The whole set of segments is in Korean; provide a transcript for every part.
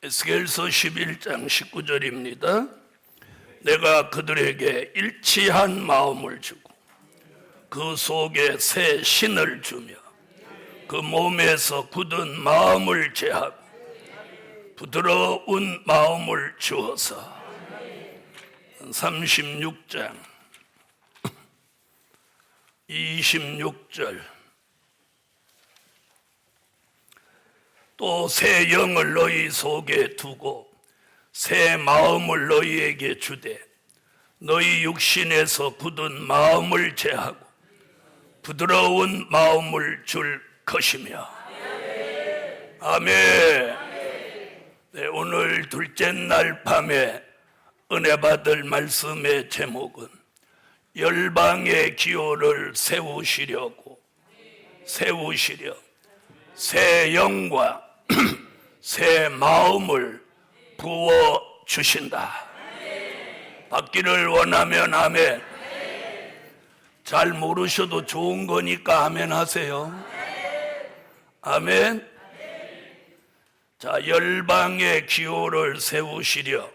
에스겔서 11장 19절입니다. 내가 그들에게 일치한 마음을 주고 그 속에 새 신을 주며 그 몸에서 굳은 마음을 제하고 부드러운 마음을 주어서. 36장 26절 또 새 영을 너희 속에 두고 새 마음을 너희에게 주되 너희 육신에서 굳은 마음을 제하고 부드러운 마음을 줄 것이며. 아멘. 네, 오늘 둘째 날 밤에 은혜 받을 말씀의 제목은 열방의 기호를 세우시려 새 영과 새 마음을 부어주신다. 받기를 원하면 아멘. 잘 모르셔도 좋은 거니까 아멘 하세요. 아멘. 자, 열방의 기호를 세우시려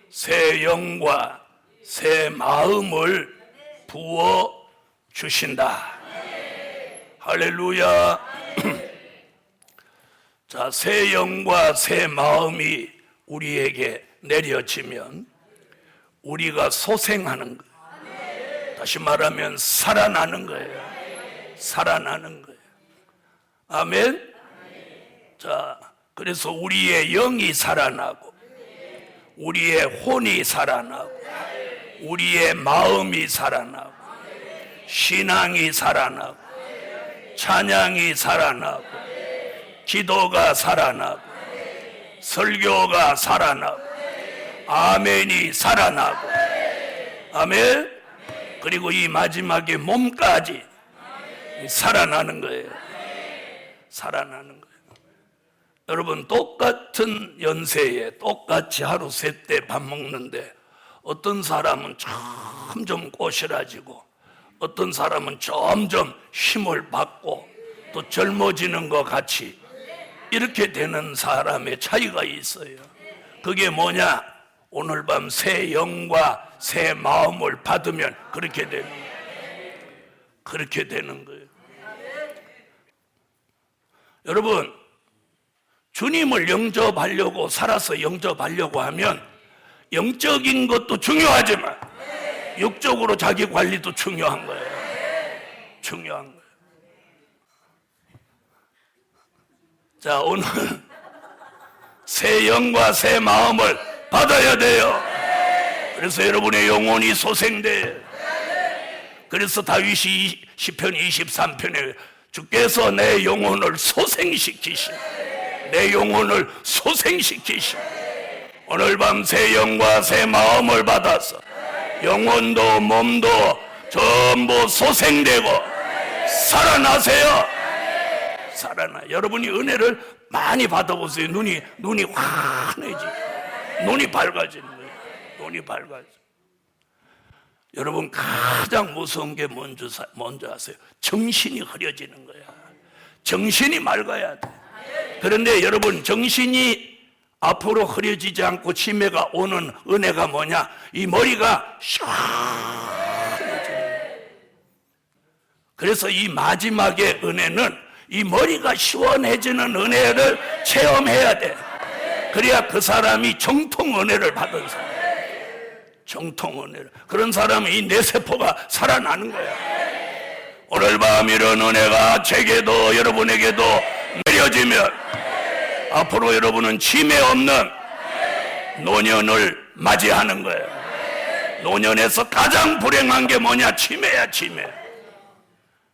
새 영과 새 마음을 부어주신다. 할렐루야. 자, 새 영과 새 마음이 우리에게 내려지면 우리가 소생하는 거예요. 다시 말하면 살아나는 거예요. 살아나는 거예요. 아멘. 자, 그래서 우리의 영이 살아나고 우리의 혼이 살아나고 우리의 마음이 살아나고 신앙이 살아나고 찬양이 살아나고 기도가 살아나고 설교가 살아나고 아멘이 살아나고. 아멘. 그리고 이 마지막에 몸까지 살아나는 거예요. 살아나는 거예요. 여러분, 똑같은 연세에 똑같이 하루 세 때 밥 먹는데 어떤 사람은 점점 꼬시라지고 어떤 사람은 점점 힘을 받고 또 젊어지는 것 같이 이렇게 되는 사람의 차이가 있어요. 그게 뭐냐? 오늘 밤 새 영과 새 마음을 받으면 그렇게 되는 거예요. 그렇게 되는 거예요. 여러분, 주님을 영접하려고 살아서 영접하려고 하면 영적인 것도 중요하지만 육적으로 자기 관리도 중요한 거예요. 중요한 거예요. 자, 오늘 새 영과 새 마음을 받아야 돼요. 그래서 여러분의 영혼이 소생돼요. 그래서 다윗이 시편 23편에 주께서 내 영혼을 소생시키시오. 내 영혼을 소생시키시오. 오늘 밤 새 영과 새 마음을 받아서 영혼도 몸도 전부 소생되고 살아나세요. 살아나. 여러분이 은혜를 많이 받아보세요. 눈이 환해지. 눈이 밝아지는 거예요. 눈이 밝아져. 여러분, 가장 무서운 게 뭔지 아세요? 정신이 흐려지는 거야. 정신이 맑아야 돼. 그런데 여러분, 정신이 앞으로 흐려지지 않고 치매가 오는 은혜가 뭐냐? 이 머리가 시원해지는 거예요. 그래서 이 마지막의 은혜는 이 머리가 시원해지는 은혜를 체험해야 돼. 그래야 그 사람이 정통 은혜를 받은 사람. 정통 은혜를. 그런 사람은 이 뇌세포가 살아나는 거야. 오늘 밤 이런 은혜가 제게도 여러분에게도 내려지면 앞으로 여러분은 치매 없는 노년을 맞이하는 거예요. 노년에서 가장 불행한 게 뭐냐? 치매야, 치매.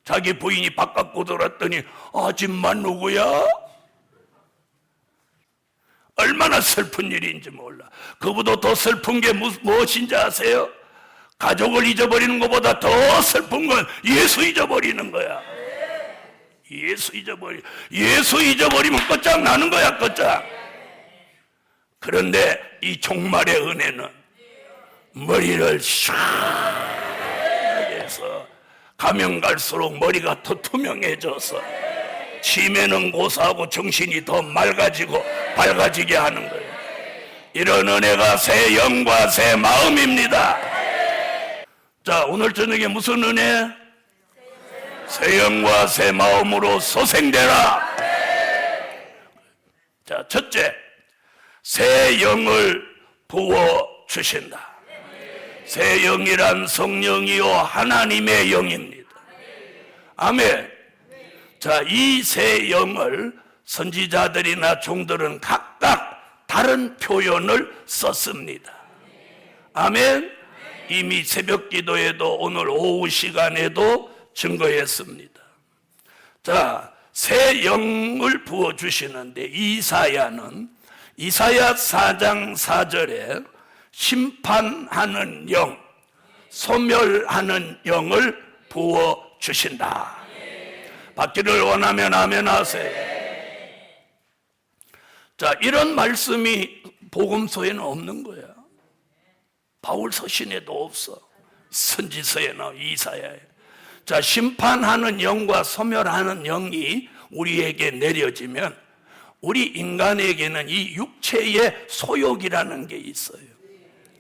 자기 부인이 바깥고 들었더니 아줌마 누구야? 얼마나 슬픈 일인지 몰라. 그보다 더 슬픈 게 무엇인지 아세요? 가족을 잊어버리는 것보다 더 슬픈 건 예수 잊어버리는 거야. 예수 잊어버리면 끝장나는 거야, 끝장. 그런데 이 종말의 은혜는 머리를 시원하게 해서 가면 갈수록 머리가 더 투명해져서 치매는 고사하고 정신이 더 맑아지고 밝아지게 하는 거예요. 이런 은혜가 새 영과 새 마음입니다. 자, 오늘 저녁에 무슨 은혜? 새 영과 새 마음으로 소생되라. 자, 첫째, 새 영을 부어 주신다. 새 영이란 성령이요 하나님의 영입니다. 아멘. 자, 이 새 영을 선지자들이나 종들은 각각 다른 표현을 썼습니다. 아멘. 이미 새벽 기도에도 오늘 오후 시간에도 증거했습니다. 자, 새 영을 부어주시는데 이사야는 이사야 4장 4절에 심판하는 영, 소멸하는 영을 부어주신다. 받기를 원하면 아멘 하세요. 자, 이런 말씀이 복음서에는 없는 거야. 바울 서신에도 없어. 선지서에나 이사야에. 자, 심판하는 영과 소멸하는 영이 우리에게 내려지면 우리 인간에게는 이 육체의 소욕이라는 게 있어요.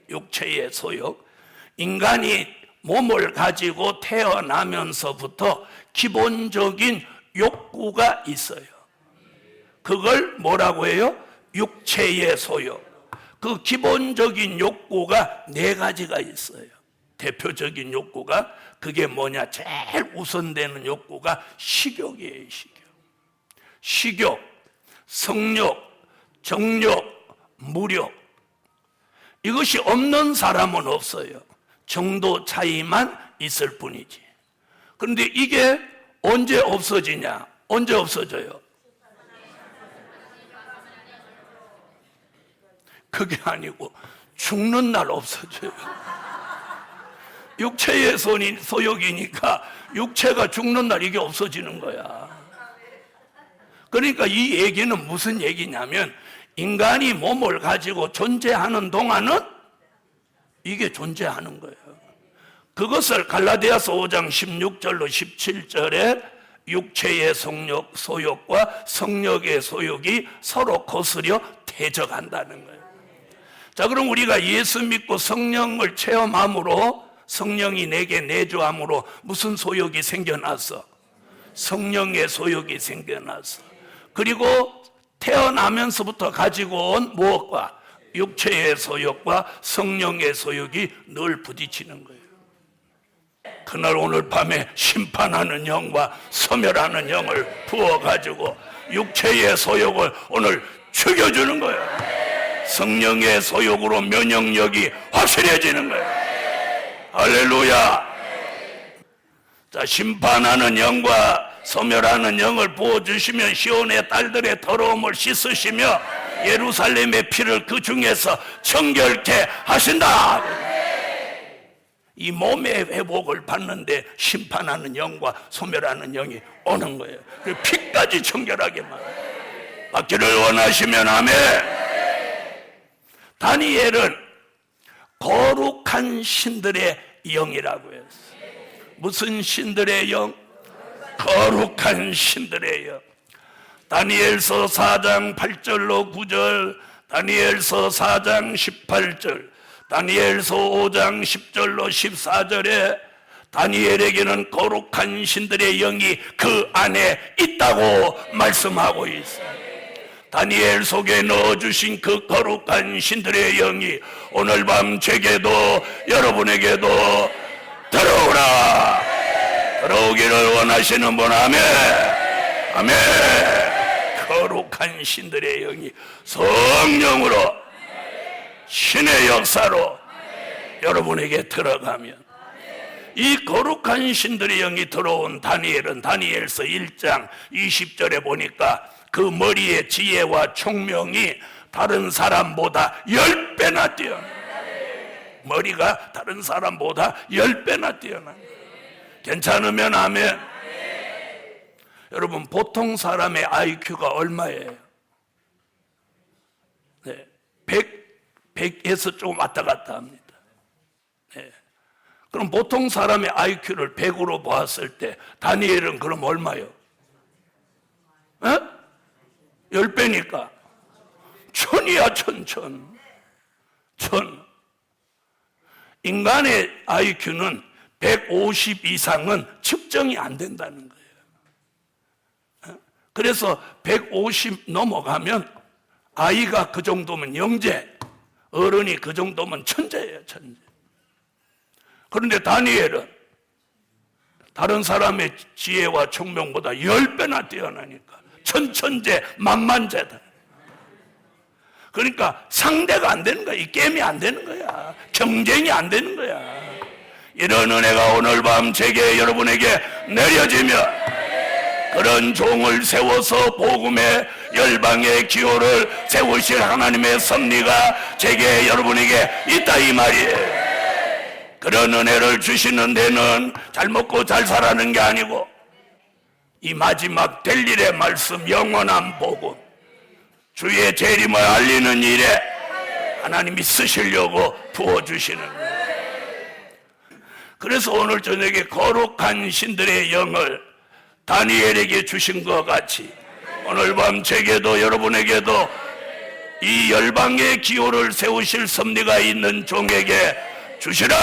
육체의 소욕. 인간이 몸을 가지고 태어나면서부터 기본적인 욕구가 있어요. 그걸 뭐라고 해요? 육체의 소욕. 그 기본적인 욕구가 네 가지가 있어요. 대표적인 욕구가 그게 뭐냐? 제일 우선되는 욕구가 식욕이에요. 식욕, 성욕, 정욕, 무욕. 이것이 없는 사람은 없어요. 정도 차이만 있을 뿐이지. 그런데 이게 언제 없어지냐? 언제 없어져요? 그게 아니고 죽는 날 없어져요. 육체의 소욕이니까 육체가 죽는 날 이게 없어지는 거야. 그러니까 이 얘기는 무슨 얘기냐면 인간이 몸을 가지고 존재하는 동안은 이게 존재하는 거예요. 그것을 갈라디아서 5장 16절로 17절에 육체의 소욕과 성욕의 소욕이 서로 거스려 대적한다는 거예요. 자, 그럼 우리가 예수 믿고 성령을 체험함으로 성령이 내게 내주함으로 무슨 소욕이 생겨났어? 성령의 소욕이 생겨났어. 그리고 태어나면서부터 가지고 온 무엇과? 육체의 소욕과 성령의 소욕이 늘 부딪히는 거예요. 그날 오늘 밤에 심판하는 영과 소멸하는 영을 부어가지고 육체의 소욕을 오늘 죽여주는 거예요. 성령의 소욕으로 면역력이 확실해지는 거예요. 할렐루야. 자, 심판하는 영과 소멸하는 영을 부어주시면 시온의 딸들의 더러움을 씻으시며 예루살렘의 피를 그 중에서 정결케 하신다. 이 몸의 회복을 받는데 심판하는 영과 소멸하는 영이 오는 거예요. 피까지 정결하게 만들어요. 받기를 원하시면 아멘. 다니엘은 거룩한 신들의 영이라고 했어요. 무슨 신들의 영? 거룩한 신들의 영. 다니엘서 4장 8절로 9절, 다니엘서 4장 18절, 다니엘서 5장 10절로 14절에 다니엘에게는 거룩한 신들의 영이 그 안에 있다고 말씀하고 있어요. 다니엘 속에 넣어주신 그 거룩한 신들의 영이 오늘 밤 제게도 여러분에게도 들어오라. 들어오기를 원하시는 분 아멘. 아멘. 거룩한 신들의 영이 성령으로 신의 역사로 여러분에게 들어가면 이 거룩한 신들의 영이 들어온 다니엘은 다니엘서 1장 20절에 보니까 그 머리의 지혜와 총명이 다른 사람보다 10배나 뛰어나. 머리가 다른 사람보다 10배나 뛰어나. 괜찮으면 아멘. 여러분, 보통 사람의 IQ가 얼마예요? 네, 100에서 조금 왔다 갔다 합니다. 네. 그럼 보통 사람의 IQ를 100으로 보았을 때 다니엘은 그럼 얼마요? 10배니까 천이야. 천. 인간의 IQ는 150 이상은 측정이 안 된다는 거예요. 그래서 150 넘어가면 아이가 그 정도면 영재, 어른이 그 정도면 천재예요. 천재. 그런데 다니엘은 다른 사람의 지혜와 총명보다 10배나 뛰어나니까 천천재, 만만재다. 그러니까 상대가 안 되는 거야. 이 게임이 안 되는 거야. 경쟁이 안 되는 거야. 이런 은혜가 오늘 밤 제게 여러분에게 내려지며 그런 종을 세워서 복음의 열방의 기호를 세우실 하나님의 섭리가 제게 여러분에게 있다 이 말이에요. 그런 은혜를 주시는 데는 잘 먹고 잘 살라는 게 아니고 이 마지막 될 일의 말씀 영원한 복음 주의 재림을 알리는 일에 하나님이 쓰시려고 부어주시는 거예요. 그래서 오늘 저녁에 거룩한 신들의 영을 다니엘에게 주신 것 같이 오늘 밤 제게도 여러분에게도 이 열방의 기호를 세우실 섭리가 있는 종에게 주시라.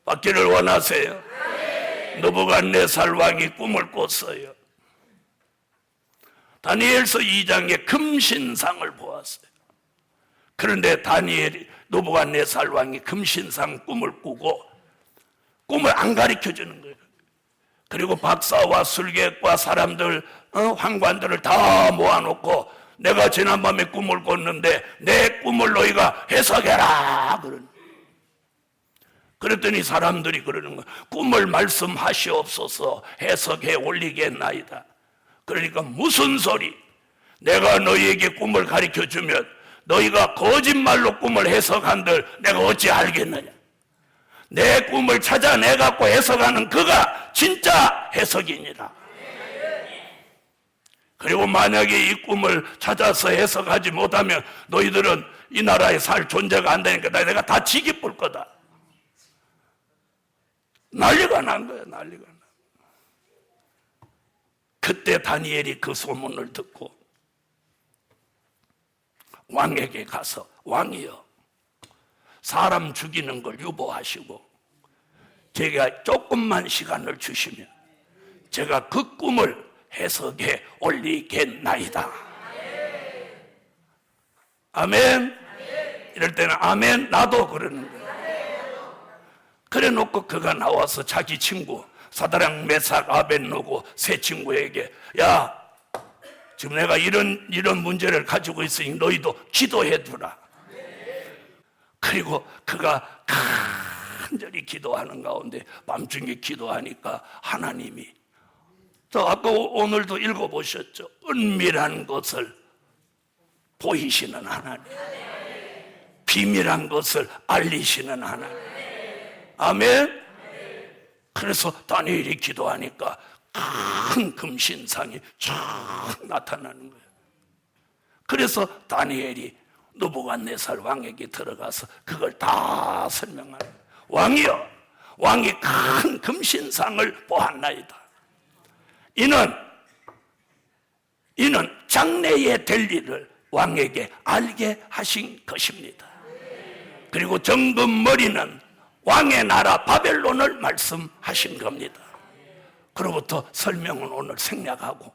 받기를 원하세요. 느부갓네살 왕이 꿈을 꿨어요. 다니엘서 2장에 금신상을 보았어요. 그런데 다니엘이 느부갓네살 왕이 금신상 꿈을 꾸고 꿈을 안 가르쳐 주는 거예요. 그리고 박사와 술객과 사람들, 황관들을 다 모아놓고 내가 지난밤에 꿈을 꿨는데 내 꿈을 너희가 해석해라 그러는 거예요. 그랬더니 사람들이 그러는 거예요. 꿈을 말씀하시옵소서 해석해 올리겠나이다. 그러니까 무슨 소리? 내가 너희에게 꿈을 가르쳐 주면 너희가 거짓말로 꿈을 해석한들 내가 어찌 알겠느냐? 내 꿈을 찾아내갖고 해석하는 그가 진짜 해석이니라. 그리고 만약에 이 꿈을 찾아서 해석하지 못하면 너희들은 이 나라에 살 존재가 안 되니까 내가 다 지기 뿔 거다. 난리가 난 거야. 난리가 나. 그때 다니엘이 그 소문을 듣고 왕에게 가서 왕이여 사람 죽이는 걸 유보하시고 제가 조금만 시간을 주시면 제가 그 꿈을 해석해 올리겠나이다. 아멘. 이럴 때는 아멘 나도 그러는 거예요. 그래 놓고 그가 나와서 자기 친구 사드락 메삭 아벳느고 세 친구에게 야 지금 내가 이런 문제를 가지고 있으니 너희도 기도해 두라. 그리고 그가 간절히 기도하는 가운데 밤중에 기도하니까 하나님이 아까 오늘도 읽어보셨죠. 은밀한 것을 보이시는 하나님, 비밀한 것을 알리시는 하나님. 아멘. 그래서 다니엘이 기도하니까 큰 금신상이 쫙 나타나는 거예요. 그래서 다니엘이 느부갓네살 왕에게 들어가서 그걸 다 설명하는 거예요. 왕이여, 왕이 큰 금신상을 보았나이다. 이는 장래에 될 일을 왕에게 알게 하신 것입니다. 그리고 정금머리는 왕의 나라 바벨론을 말씀하신 겁니다. 그로부터 설명은 오늘 생략하고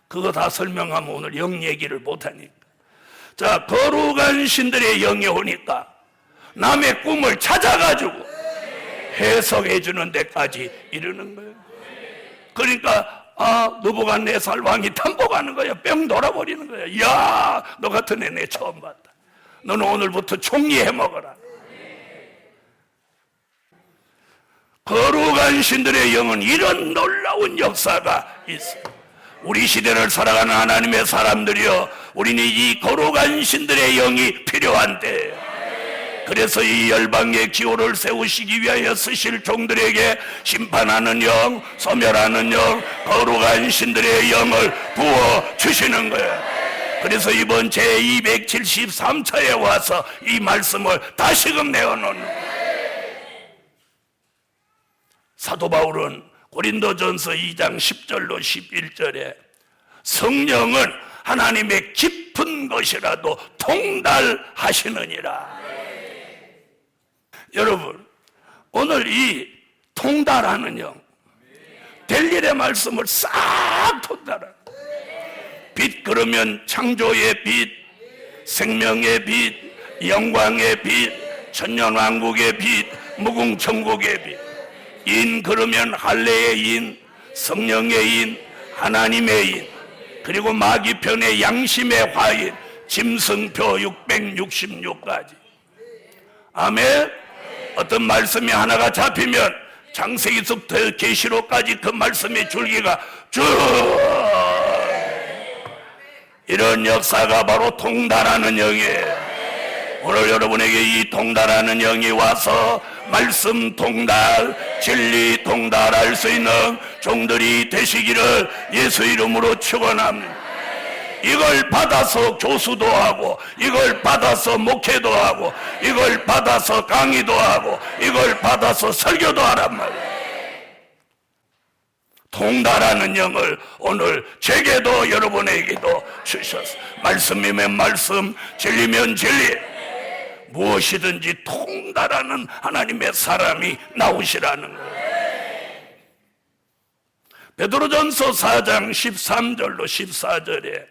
그거 다 설명하면 오늘 영 얘기를 못하니까 자 거룩한 신들의 영이 오니까 남의 꿈을 찾아가지고 해석해 주는 데까지 이르는 거예요. 그러니까 느부갓네살 왕이 탐복하는 거야. 뿅 돌아버리는 거야. 야, 너 같은 애 내 처음 봤다. 너는 오늘부터 총리해 먹어라. 거룩한 신들의 영은 이런 놀라운 역사가 있어. 우리 시대를 살아가는 하나님의 사람들이여, 우리는 이 거룩한 신들의 영이 필요한 때예요. 그래서 이 열방의 기호를 세우시기 위하여 쓰실 종들에게 심판하는 영, 소멸하는 영, 거룩한 신들의 영을 부어주시는 거예요. 그래서 이번 제273차에 와서 이 말씀을 다시금 내어놓는 거예요. 사도 바울은 고린도전서 2장 10절로 11절에 성령은 하나님의 깊은 것이라도 통달하시느니라. 여러분, 오늘 이 통달하는 영, 될 일의 말씀을 싹 통달하는, 빛 그러면 창조의 빛, 생명의 빛, 영광의 빛, 천년왕국의 빛, 무궁천국의 빛, 인 그러면 할례의 인, 성령의 인, 하나님의 인, 그리고 마귀편의 양심의 화인, 짐승표 666가지. 아멘. 어떤 말씀이 하나가 잡히면 창세기부터 계시록까지 그 말씀의 줄기가 쭉, 이런 역사가 바로 통달하는 영이에요. 오늘 여러분에게 이 통달하는 영이 와서 말씀 통달, 진리 통달할 수 있는 종들이 되시기를 예수 이름으로 축원합니다. 이걸 받아서 교수도 하고, 이걸 받아서 목회도 하고, 이걸 받아서 강의도 하고, 이걸 받아서 설교도 하란 말이에요. 통달하는 영을 오늘 제게도 여러분에게도 주셨어요. 말씀이면 말씀, 진리면 진리, 무엇이든지 통달하는 하나님의 사람이 나오시라는 거예요. 베드로전서 4장 13절로 14절에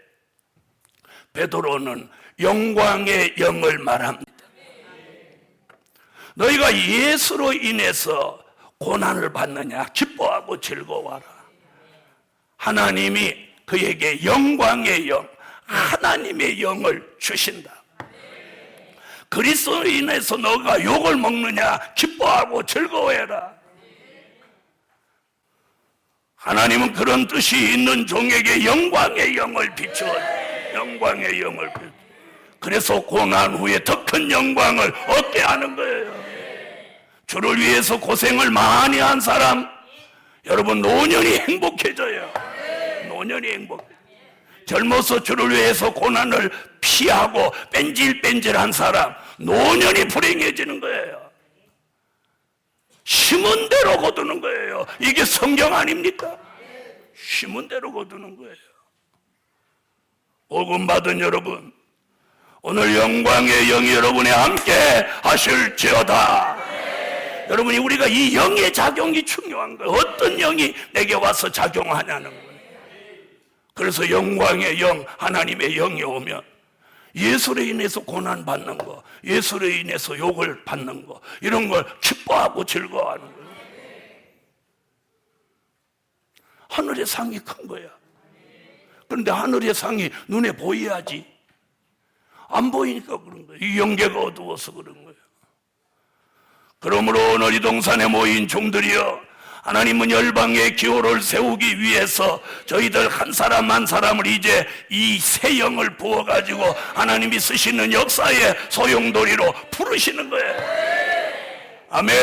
베드로는 영광의 영을 말합니다. 너희가 예수로 인해서 고난을 받느냐? 기뻐하고 즐거워하라. 하나님이 그에게 영광의 영, 하나님의 영을 주신다. 그리스도로 인해서 너가 욕을 먹느냐? 기뻐하고 즐거워해라. 하나님은 그런 뜻이 있는 종에게 영광의 영을 비추어요. 영광의 영을 비추어. 그래서 고난 후에 더 큰 영광을 얻게 하는 거예요. 주를 위해서 고생을 많이 한 사람, 여러분 노년이 행복해져요. 노년이 행복해. 젊어서 주를 위해서 고난을 피하고 뺀질뺀질한 사람, 노년이 불행해지는 거예요. 심은 대로 거두는 거예요. 이게 성경 아닙니까? 심은 대로 거두는 거예요. 복음 받은 여러분, 오늘 영광의 영이 여러분의 함께 하실지어다. 여러분이 우리가 이 영의 작용이 중요한 거예요. 어떤 영이 내게 와서 작용하냐는 거예요. 그래서 영광의 영, 하나님의 영이 오면 예수로 인해서 고난받는 거, 예수로 인해서 욕을 받는 거, 이런 걸 기뻐하고 즐거워하는 거예요. 하늘의 상이 큰 거야. 그런데 하늘의 상이 눈에 보여야지. 안 보이니까 그런 거예요. 이 영계가 어두워서 그런 거예요. 그러므로 오늘 이 동산에 모인 종들이여, 하나님은 열방의 기호를 세우기 위해서 저희들 한 사람 한 사람을 이제 이 새 영을 부어가지고 하나님이 쓰시는 역사의 소용돌이로 부르시는 거예요. 아멘.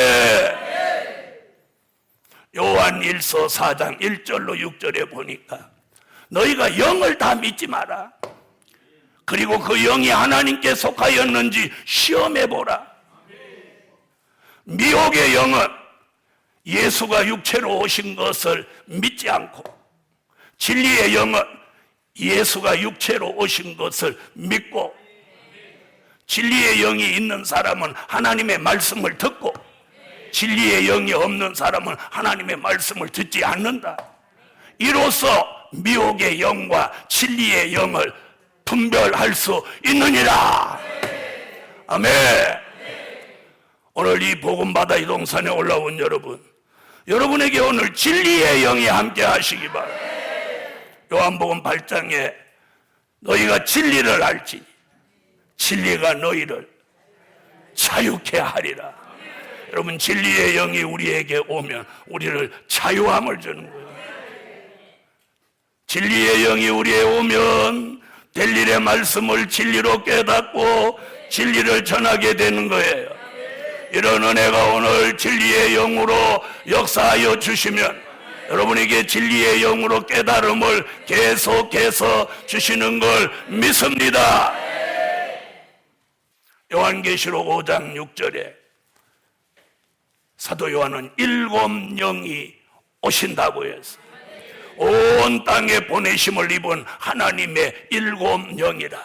요한 1서 4장 1절로 6절에 보니까 너희가 영을 다 믿지 마라. 그리고 그 영이 하나님께 속하였는지 시험해보라. 미혹의 영은 예수가 육체로 오신 것을 믿지 않고, 진리의 영은 예수가 육체로 오신 것을 믿고, 진리의 영이 있는 사람은 하나님의 말씀을 듣고, 진리의 영이 없는 사람은 하나님의 말씀을 듣지 않는다. 이로써 미혹의 영과 진리의 영을 분별할 수 있느니라. 아멘. 오늘 이 복음바다 이 동산에 올라온 여러분, 여러분에게 오늘 진리의 영이 함께 하시기 바랍니다. 요한복음 8장에 너희가 진리를 알지 진리가 너희를 자유케 하리라. 여러분, 진리의 영이 우리에게 오면 우리를 자유함을 주는 거예요. 진리의 영이 우리에 오면 될 일의 말씀을 진리로 깨닫고 진리를 전하게 되는 거예요. 이런 은혜가 오늘 진리의 영으로 역사하여 주시면 여러분에게 진리의 영으로 깨달음을 계속해서 주시는 걸 믿습니다. 요한계시록 5장 6절에 사도 요한은 7 영이 오신다고 했어요. 온 땅에 보내심을 입은 하나님의 일곱 영이라.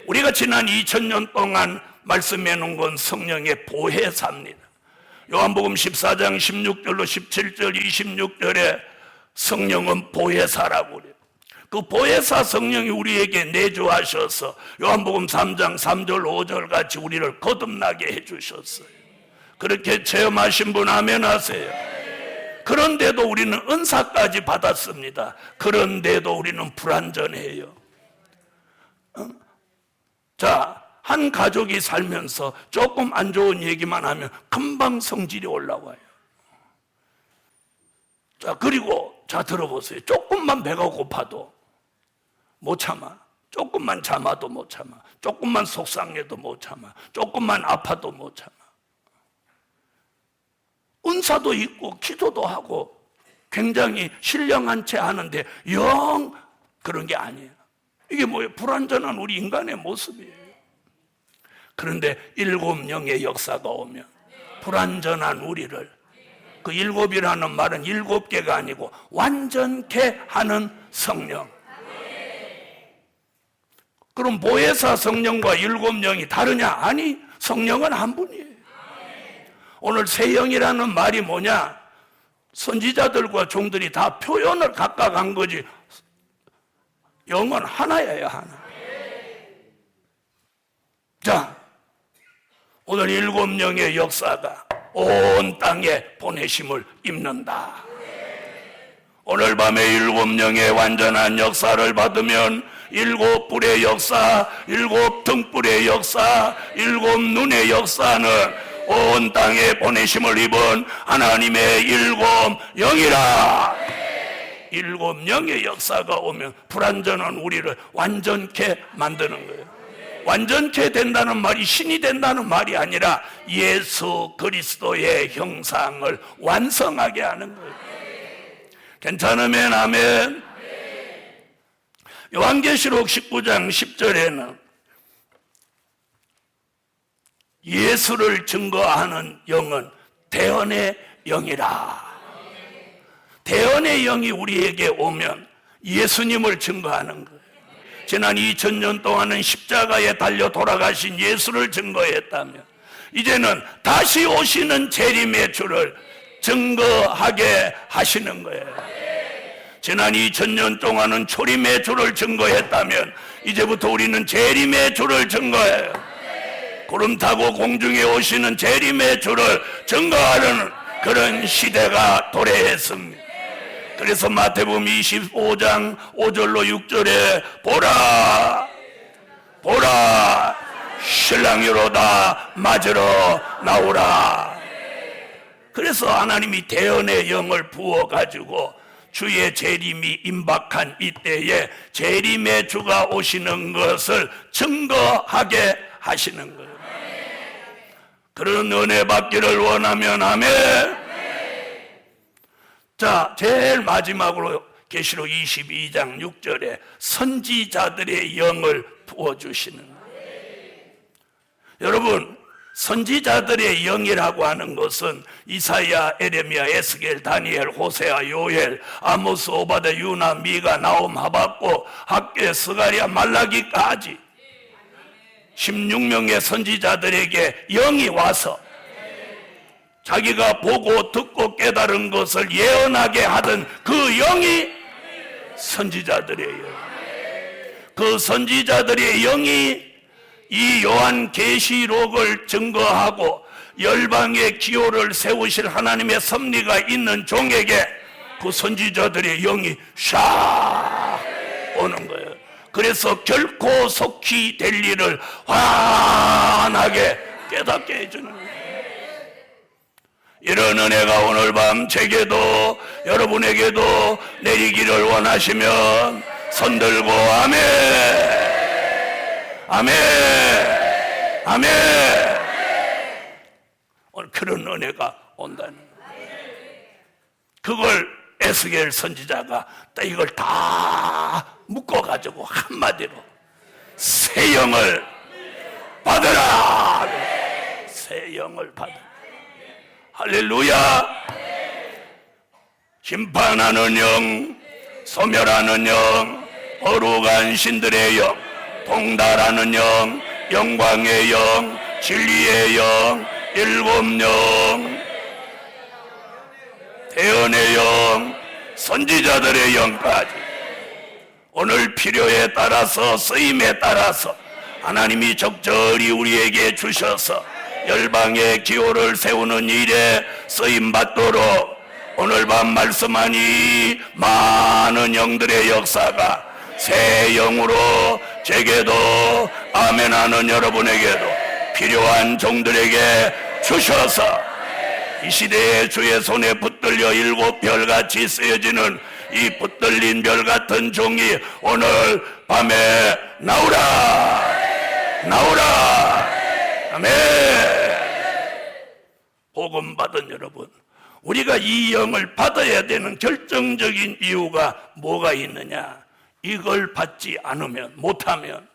우리가 지난 2000년 동안 말씀해 놓은 건 성령의 보혜사입니다. 요한복음 14장 16절로 17절 26절에 성령은 보혜사라고 그래요. 그 보혜사 성령이 우리에게 내주하셔서 요한복음 3장 3절 5절 같이 우리를 거듭나게 해주셨어요. 그렇게 체험하신 분 아멘 하세요. 그런데도 우리는 은사까지 받았습니다. 그런데도 우리는 불완전해요. 자, 한 가족이 살면서 조금 안 좋은 얘기만 하면 금방 성질이 올라와요. 자, 그리고 자 들어보세요. 조금만 배가 고파도 못 참아. 조금만 참아도 못 참아. 조금만 속상해도 못 참아. 조금만 아파도 못 참아. 은사도 있고 기도도 하고 굉장히 신령한 채 하는데 영 그런 게 아니에요. 이게 뭐예요? 불완전한 우리 인간의 모습이에요. 그런데 일곱 영의 역사가 오면 불완전한 우리를, 그 일곱이라는 말은 일곱 개가 아니고 완전케 하는 성령. 그럼 보혜사 성령과 일곱 영이 다르냐? 아니, 성령은 한 분이에요. 오늘 세 영이라는 말이 뭐냐? 선지자들과 종들이 다 표현을 각각 한 거지 영은 하나예요, 하나. 자, 오늘 일곱 영의 역사가 온 땅에 보내심을 입는다. 오늘 밤에 일곱 영의 완전한 역사를 받으면 일곱 뿔의 역사, 일곱 등불의 역사, 일곱 눈의 역사는 온 땅에 보내심을 입은 하나님의 일곱 영이라. 일곱 영의 역사가 오면 불완전한 우리를 완전케 만드는 거예요. 완전케 된다는 말이 신이 된다는 말이 아니라 예수 그리스도의 형상을 완성하게 하는 거예요. 괜찮으면 아멘. 요한계시록 19장 10절에는 예수를 증거하는 영은 대언의 영이라. 대언의 영이 우리에게 오면 예수님을 증거하는 거예요. 지난 2000년 동안은 십자가에 달려 돌아가신 예수를 증거했다면 이제는 다시 오시는 재림의 주를 증거하게 하시는 거예요. 지난 2000년 동안은 초림의 주를 증거했다면 이제부터 우리는 재림의 주를 증거해요. 구름 타고 공중에 오시는 재림의 주를 증거하는 그런 시대가 도래했습니다. 그래서 마태복음 25장 5절로 6절에 보라 보라 신랑이로다 맞으러 나오라. 그래서 하나님이 대언의 영을 부어가지고 주의 재림이 임박한 이때에 재림의 주가 오시는 것을 증거하게 하시는 거예요. 그런 은혜 받기를 원하면 아멘. 자, 제일 마지막으로 계시록 22장 6절에 선지자들의 영을 부어주시는 거예요. 여러분, 선지자들의 영이라고 하는 것은 이사야, 에레미야, 에스겔, 다니엘, 호세아, 요엘, 아모스, 오바데, 유나, 미가, 나움, 하박국, 학개, 스가랴, 말라기까지 16명의 선지자들에게 영이 와서 자기가 보고 듣고 깨달은 것을 예언하게 하던 그 영이 선지자들이에요. 그 선지자들의 영이 이 요한계시록을 증거하고 열방의 기호를 세우실 하나님의 섭리가 있는 종에게 그 선지자들의 영이 샥 오는 거예요. 그래서 결코 속히 될 일을 환하게 깨닫게 해주는 거예요. 이런 은혜가 오늘 밤 제게도 여러분에게도 내리기를 원하시면 손들고 아멘 아멘 아멘. 오늘 그런 은혜가 온다는 거예요. 그걸 에스겔 선지자가 이걸 다 묶어가지고 한마디로 새 영을 받으라. 새 영을 받으라. 할렐루야. 심판하는 영, 소멸하는 영, 거룩한 신들의 영, 통달하는 영, 영광의 영, 진리의 영, 일곱 영, 대언의 영, 선지자들의 영까지 오늘 필요에 따라서 쓰임에 따라서 하나님이 적절히 우리에게 주셔서 열방의 기호를 세우는 일에 쓰임받도록 오늘 밤 말씀하니 많은 영들의 역사가 새 영으로 제게도 아멘하는 여러분에게도 필요한 종들에게 주셔서 이 시대에 주의 손에 붙들려 일곱 별같이 쓰여지는 이 붙들린 별같은 종이 오늘 밤에 나오라 아멘. 복음 받은 여러분, 우리가 이 영을 받아야 되는 결정적인 이유가 뭐가 있느냐? 이걸 받지 않으면, 못하면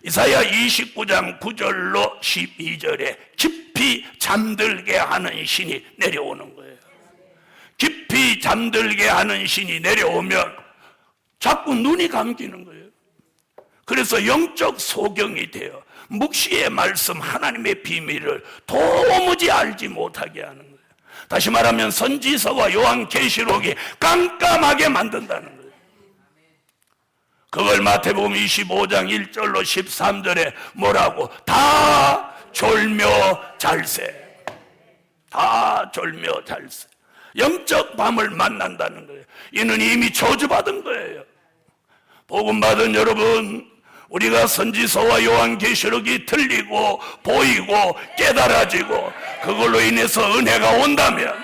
이사야 29장 9절로 12절에 깊이 잠들게 하는 신이 내려오는 거예요. 깊이 잠들게 하는 신이 내려오면 자꾸 눈이 감기는 거예요. 그래서 영적 소경이 되어 묵시의 말씀, 하나님의 비밀을 도무지 알지 못하게 하는 거예요. 다시 말하면 선지서와 요한계시록이 깜깜하게 만든다는 거예요. 그걸 마태복음 25장 1절로 13절에 뭐라고? 다 졸며 잘세. 다 졸며 잘세. 영적 밤을 만난다는 거예요. 이는 이미 저주받은 거예요. 복음 받은 여러분, 우리가 선지서와 요한계시록이 들리고 보이고 깨달아지고 그걸로 인해서 은혜가 온다면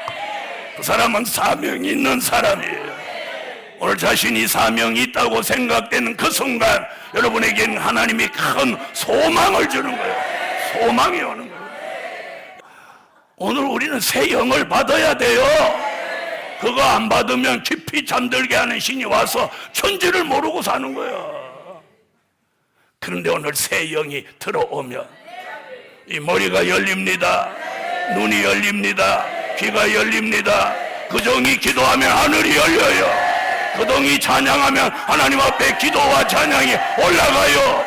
그 사람은 사명이 있는 사람이에요. 오늘 자신이 사명이 있다고 생각되는 그 순간 여러분에게는 하나님이 큰 소망을 주는 거예요. 소망이 오는 거예요. 오늘 우리는 새 영을 받아야 돼요. 그거 안 받으면 깊이 잠들게 하는 신이 와서 천지를 모르고 사는 거예요. 그런데 오늘 새 영이 들어오면 이 머리가 열립니다. 눈이 열립니다. 귀가 열립니다. 그 종이 기도하면 하늘이 열려요. 그 종이 찬양하면 하나님 앞에 기도와 찬양이 올라가요.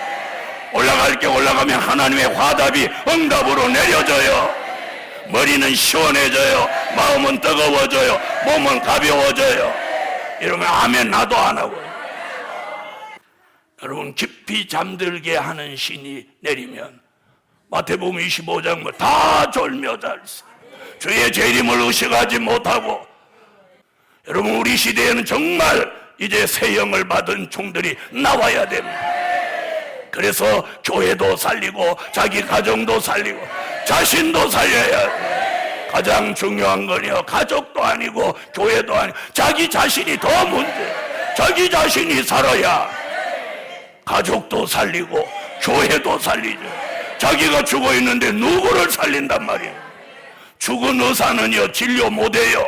올라갈 게 올라가면 하나님의 화답이 응답으로 내려져요. 머리는 시원해져요. 마음은 뜨거워져요. 몸은 가벼워져요. 이러면 아멘 나도 안 하고요. 여러분, 깊이 잠들게 하는 신이 내리면 마태복음 25장 다 졸며 잘세. 주의 재림을 의식하지 못하고, 여러분 우리 시대에는 정말 이제 새 영을 받은 종들이 나와야 됩니다. 그래서 교회도 살리고 자기 가정도 살리고 자신도 살려야 돼요. 가장 중요한 건요, 가족도 아니고 교회도 아니고 자기 자신이 더 문제. 자기 자신이 살아야 가족도 살리고 교회도 살리죠. 자기가 죽어 있는데 누구를 살린단 말이에요. 죽은 의사는요 진료 못해요.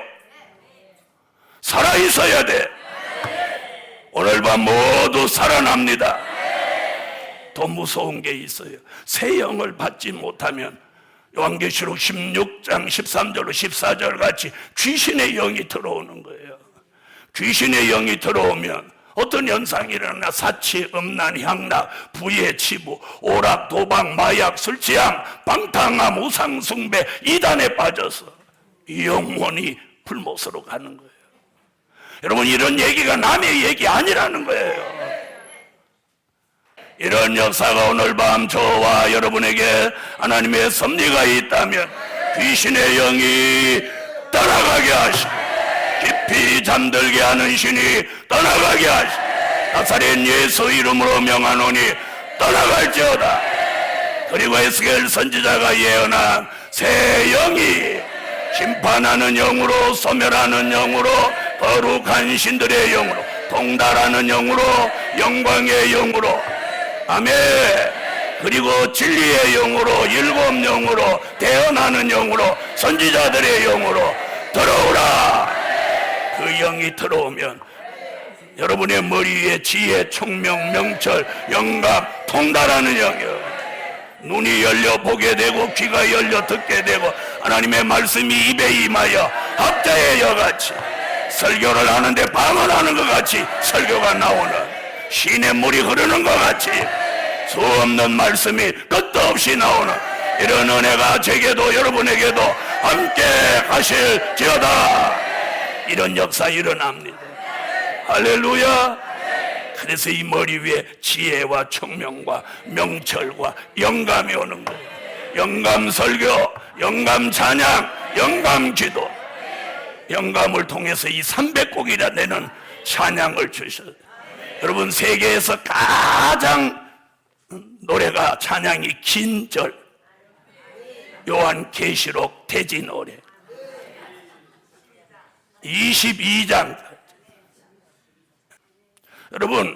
살아있어야 돼. 오늘 밤 모두 살아납니다. 더 무서운 게 있어요. 새 영을 받지 못하면 요한계시록 16장 13절로 14절 같이 귀신의 영이 들어오는 거예요. 귀신의 영이 들어오면 어떤 현상이 일어나 사치, 음란, 향락, 부의 치부, 오락, 도박, 마약, 술 취함, 방탕함, 우상숭배, 이단에 빠져서 영원히 불못으로 가는 거예요. 여러분, 이런 얘기가 남의 얘기 아니라는 거예요. 이런 역사가 오늘 밤 저와 여러분에게 하나님의 섭리가 있다면 귀신의 영이 떠나가게 하시고 깊이 잠들게 하는 신이 떠나가게 하시고 나사렛 예수 이름으로 명하노니 떠나갈지어다. 그리고 에스겔 선지자가 예언한 새 영이 심판하는 영으로, 소멸하는 영으로, 거룩한 신들의 영으로, 통달하는 영으로, 영광의 영으로, 아멘. 그리고 진리의 영으로, 일곱 영으로, 대언하는 영으로, 선지자들의 영으로 들어오라. 그 영이 들어오면 여러분의 머리 위에 지혜, 총명, 명철, 영감, 통달하는 영이요. 눈이 열려 보게 되고 귀가 열려 듣게 되고 하나님의 말씀이 입에 임하여 학자의 여같이 설교를 하는데 방언하는 것 같이 설교가 나오는, 신의 물이 흐르는 것 같이 수 없는 말씀이 끝도 없이 나오는 이런 은혜가 제게도 여러분에게도 함께 하실지어다. 이런 역사 일어납니다. 할렐루야. 그래서 이 머리 위에 지혜와 청명과 명철과 영감이 오는 거예요. 영감 설교, 영감 찬양, 영감 기도. 영감을 통해서 이 300곡이나 되는 찬양을 주셨어요. 여러분, 세계에서 가장 노래가 찬양이 긴 절, 요한계시록 대지 노래 22장. 여러분,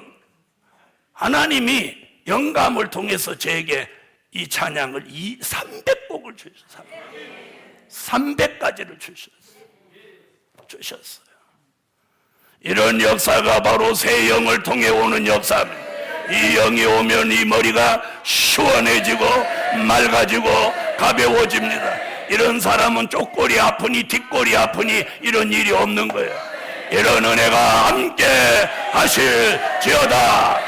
하나님이 영감을 통해서 저에게 이 찬양을 300곡을 주셨어요. 300가지를 주셨어요. 이런 역사가 바로 새 영을 통해 오는 역사입니다. 이 영이 오면 이 머리가 시원해지고 맑아지고 가벼워집니다. 이런 사람은 쪽골이 아프니 뒷골이 아프니 이런 일이 없는 거예요. 이런 은혜가 함께 하실지어다.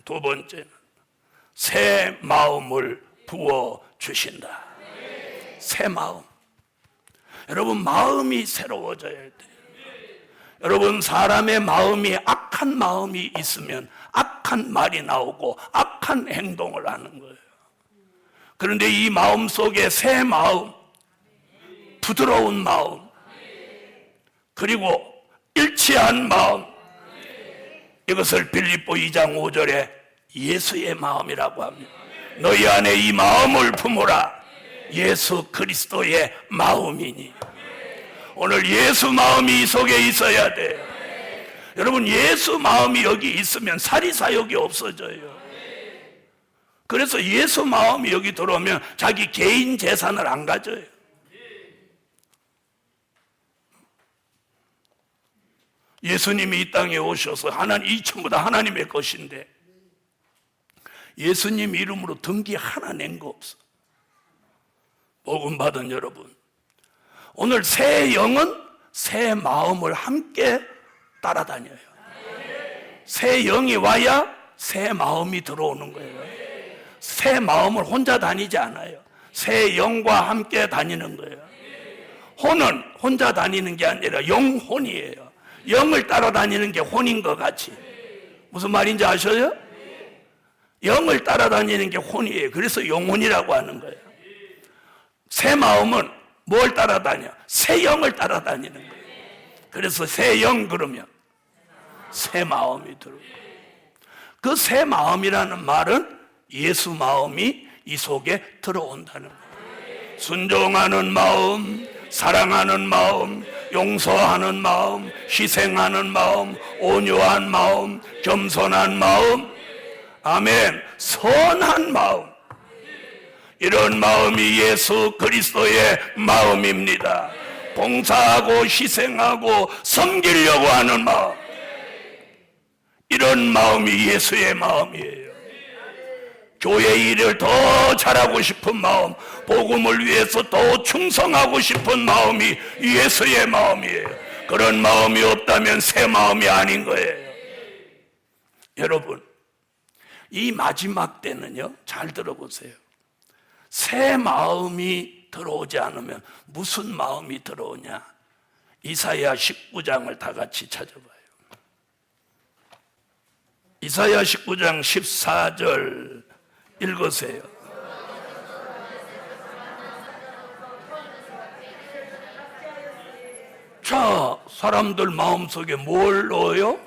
두 번째는 새 마음을 부어주신다. 새 마음. 여러분, 마음이 새로워져야 돼요. 여러분, 사람의 마음이 악한 마음이 있으면 악한 말이 나오고 악한 행동을 하는 거예요. 그런데 이 마음 속에 새 마음, 부드러운 마음, 그리고 일치한 마음, 이것을 빌립보 2장 5절에 예수의 마음이라고 합니다. 너희 안에 이 마음을 품으라. 예수 그리스도의 마음이니. 오늘 예수 마음이 이 속에 있어야 돼요. 여러분, 예수 마음이 여기 있으면 사리사욕이 없어져요. 그래서 예수 마음이 여기 들어오면 자기 개인 재산을 안 가져요. 예수님이 이 땅에 오셔서 이 전부 다 하나님의 것인데 예수님 이름으로 등기 하나 낸 거 없어. 복음 받은 여러분, 오늘 새 영은 새 마음을 함께 따라다녀요. 새 영이 와야 새 마음이 들어오는 거예요. 새 마음을 혼자 다니지 않아요. 새 영과 함께 다니는 거예요. 혼은 혼자 다니는 게 아니라 영혼이에요. 영을 따라다니는 게 혼인 것 같이. 무슨 말인지 아셔요? 영을 따라다니는 게 혼이에요. 그래서 영혼이라고 하는 거예요. 새 마음은 뭘 따라다녀? 새 영을 따라다니는 거예요. 그래서 새 영 그러면 새 마음이 들어요. 그 새 마음이라는 말은 예수 마음이 이 속에 들어온다는 거예요. 순종하는 마음, 사랑하는 마음, 용서하는 마음, 희생하는 마음, 온유한 마음, 겸손한 마음, 아멘, 선한 마음. 이런 마음이 예수 그리스도의 마음입니다. 봉사하고 희생하고 섬기려고 하는 마음, 이런 마음이 예수의 마음이에요. 교회 일을 더 잘하고 싶은 마음, 복음을 위해서 더 충성하고 싶은 마음이 예수의 마음이에요. 그런 마음이 없다면 새 마음이 아닌 거예요. 여러분, 이 마지막 때는요, 잘 들어보세요. 새 마음이 들어오지 않으면 무슨 마음이 들어오냐? 이사야 19장을 다 같이 찾아봐요. 이사야 19장 14절 읽으세요. 자, 사람들 마음속에 뭘 넣어요?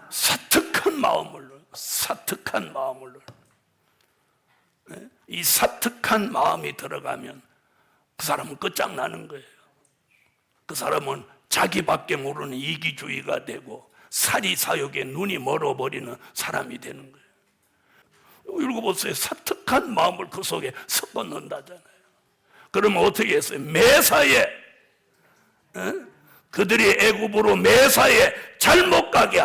사특한 마음을 넣어요. 사특한 마음을 넣어요. 이 사특한 마음이 들어가면 그 사람은 끝장나는 거예요. 그 사람은 자기밖에 모르는 이기주의가 되고 사리사욕에 눈이 멀어버리는 사람이 되는 거예요. 읽어보세요. 사특한 마음을 그 속에 섞어 넣는다잖아요. 그러면 어떻게 했어요? 매사에 그들이 애굽으로 매사에 잘못 가게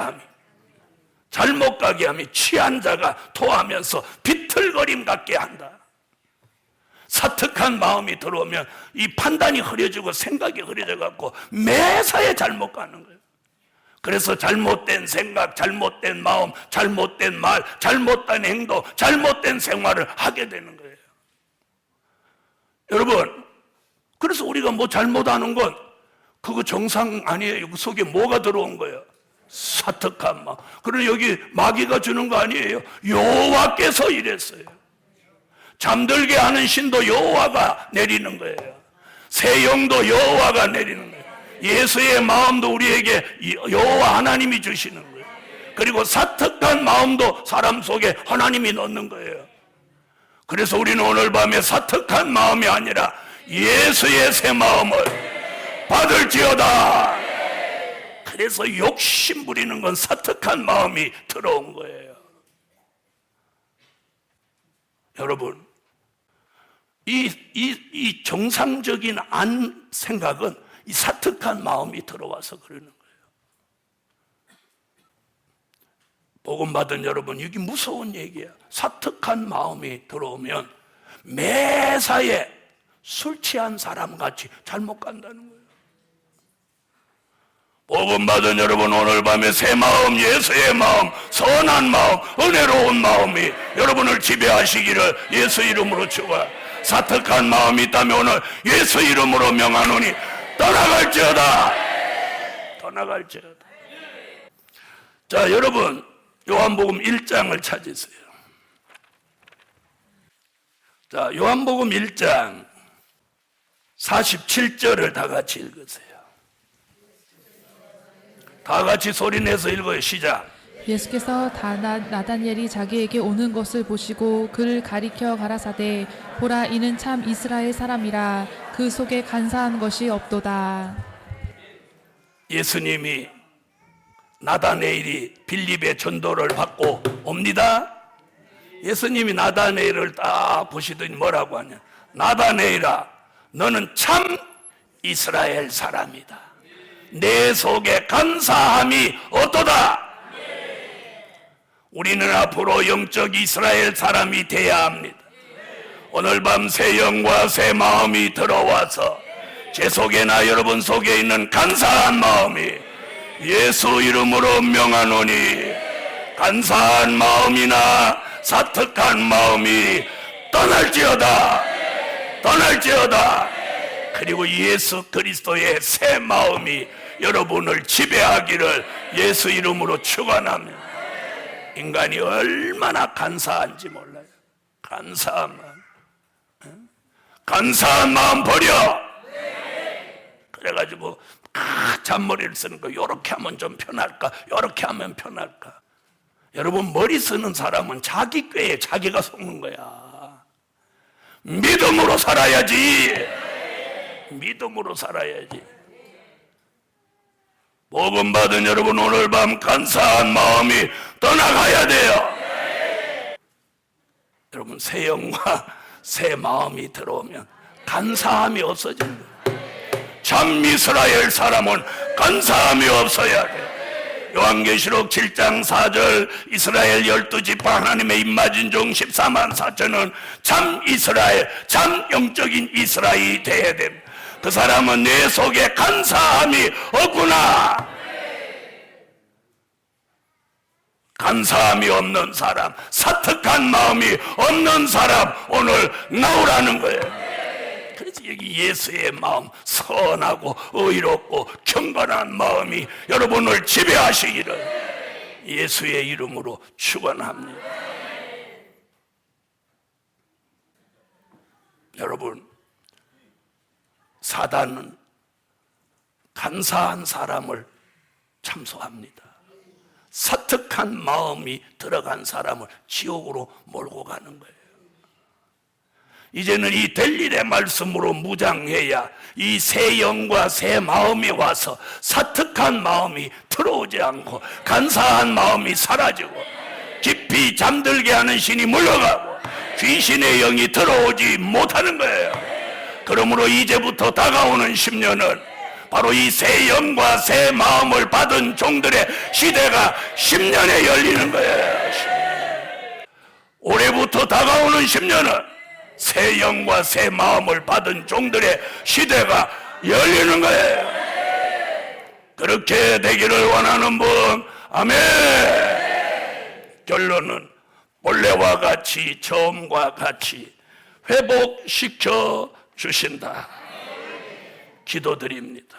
함이 취한 자가 토하면서 비틀거림 같게 한다. 사특한 마음이 들어오면 이 판단이 흐려지고 생각이 흐려져 갖고 매사에 잘못 가는 거예요. 그래서 잘못된 생각, 잘못된 마음, 잘못된 말, 잘못된 행동, 잘못된 생활을 하게 되는 거예요. 여러분, 그래서 우리가 뭐 잘못하는 건 그거 정상 아니에요. 그 속에 뭐가 들어온 거예요? 사특한 마음. 그러나 여기 마귀가 주는 거 아니에요. 여호와께서 이랬어요. 잠들게 하는 신도 여호와가 내리는 거예요. 새 영도 여호와가 내리는 거예요. 예수의 마음도 우리에게 여호와 하나님이 주시는 거예요. 그리고 사특한 마음도 사람 속에 하나님이 넣는 거예요. 그래서 우리는 오늘 밤에 사특한 마음이 아니라 예수의 새 마음을 받을지어다. 그래서 욕심 부리는 건 사특한 마음이 들어온 거예요. 여러분, 이 정상적인 안 생각은 이 사특한 마음이 들어와서 그러는 거예요. 복음 받은 여러분, 이게 무서운 얘기야. 사특한 마음이 들어오면 매사에 술 취한 사람 같이 잘못 간다는 거예요. 복음 받은 여러분, 오늘 밤에 새 마음, 예수의 마음, 선한 마음, 은혜로운 마음이 여러분을 지배하시기를 예수 이름으로 축원합니다. 사특한 마음이 있다면 오늘 예수 이름으로 명하노니 떠나갈지어다. 떠나갈지어다. 자, 여러분, 요한복음 1장을 찾으세요. 자, 요한복음 1장 47절을 다 같이 읽으세요. 다 같이 소리내서 읽어요. 시작. 예수께서 나다니엘이 자기에게 오는 것을 보시고 그를 가리켜 가라사대, 보라, 이는 참 이스라엘 사람이라. 그 속에 간사한 것이 없도다. 예수님이 나다네일이 빌립의 전도를 받고 옵니다. 예수님이 나다네일을 딱 보시더니 뭐라고 하냐? 나다네일아, 너는 참 이스라엘 사람이다. 내 속에 간사함이 어떠다? 우리는 앞으로 영적 이스라엘 사람이 되어야 합니다. 오늘 밤 새 영과 새 마음이 들어와서 제 속에나 여러분 속에 있는 간사한 마음이 예수 이름으로 명하노니 간사한 마음이나 사특한 마음이 떠날지어다. 떠날지어다. 그리고 예수 그리스도의 새 마음이 여러분을 지배하기를 예수 이름으로 축원합니다. 인간이 얼마나 간사한지 몰라요. 간사한 마음. 간사한 마음 버려. 그래가지고 잔머리를 쓰는 거, 요렇게 하면 좀 편할까, 요렇게 하면 편할까. 여러분, 머리 쓰는 사람은 자기 꾀에 자기가 속는 거야. 믿음으로 살아야지. 믿음으로 살아야지. 복음 받은 여러분, 오늘 밤 간사한 마음이 떠나가야 돼요. 여러분, 새 영과 새 마음이 들어오면 간사함이 없어지는 거예요. 참 이스라엘 사람은 간사함이 없어야 돼. 요한계시록 7장 4절, 이스라엘 12지파 하나님의 입맞은 종 14만 4천은 참 이스라엘, 참 영적인 이스라엘이 돼야 됩니다. 그 사람은 내 속에 간사함이 없구나. 간사함이 없는 사람, 사특한 마음이 없는 사람, 오늘 나오라는 거예요. 그래서 여기 예수의 마음, 선하고 의롭고 경건한 마음이 여러분을 지배하시기를 예수의 이름으로 축원합니다. 여러분, 사단은 간사한 사람을 참소합니다. 사특한 마음이 들어간 사람을 지옥으로 몰고 가는 거예요. 이제는 이 될 일의 말씀으로 무장해야 이 새 영과 새 마음이 와서 사특한 마음이 들어오지 않고 간사한 마음이 사라지고 깊이 잠들게 하는 신이 물러가고 귀신의 영이 들어오지 못하는 거예요. 그러므로 이제부터 다가오는 10년은 바로 이 새 영과 새 마음을 받은 종들의 시대가 10년에 열리는 거예요. 올해부터 다가오는 10년은 새 영과 새 마음을 받은 종들의 시대가 열리는 거예요. 그렇게 되기를 원하는 분, 아멘. 결론은 본래와 같이 처음과 같이 회복시켜 주신다. 기도드립니다.